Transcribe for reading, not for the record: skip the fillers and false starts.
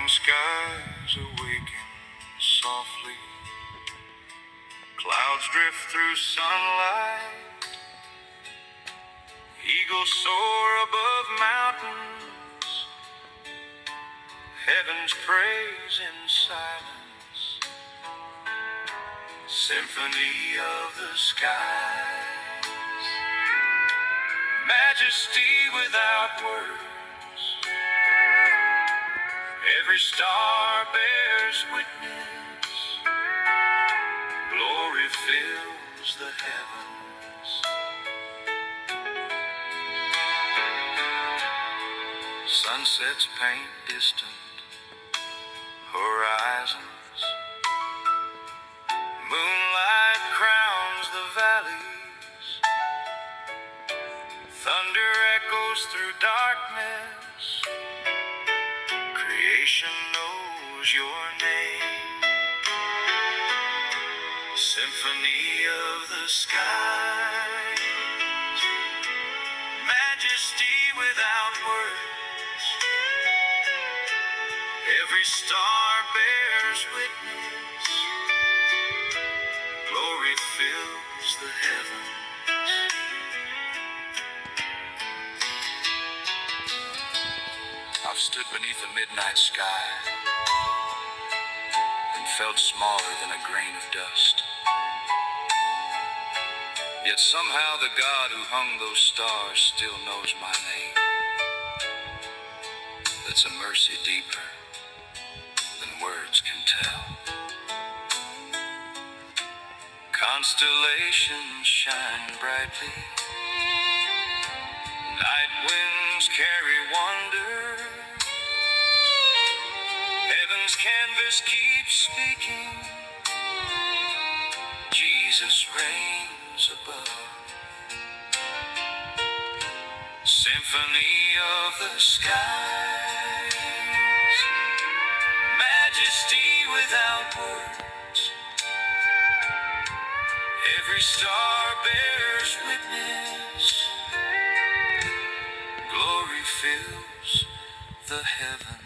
Morning skies awaken softly. Clouds drift through sunlight. Eagles soar above mountains. Heaven's praise in silence. Symphony of the skies. Majesty without words. Every star bears witness. Glory fills the heavens. Sunsets paint distant horizons. Moonlight crowns the valleys. Thunder echoes through darkness. Creation knows your name. Symphony of the skies. Majesty without words. Every star bears witness. Glory fills the heavens. I've stood beneath a midnight sky and felt smaller than a grain of dust. Yet somehow the God who hung those stars still knows my name. That's a mercy deeper than words can tell. Constellations shine brightly. Night winds carry wonder. Heaven's canvas keeps speaking. Jesus reigns above. Symphony of the skies. Majesty without words. Every star bears witness. Glory fills the heavens.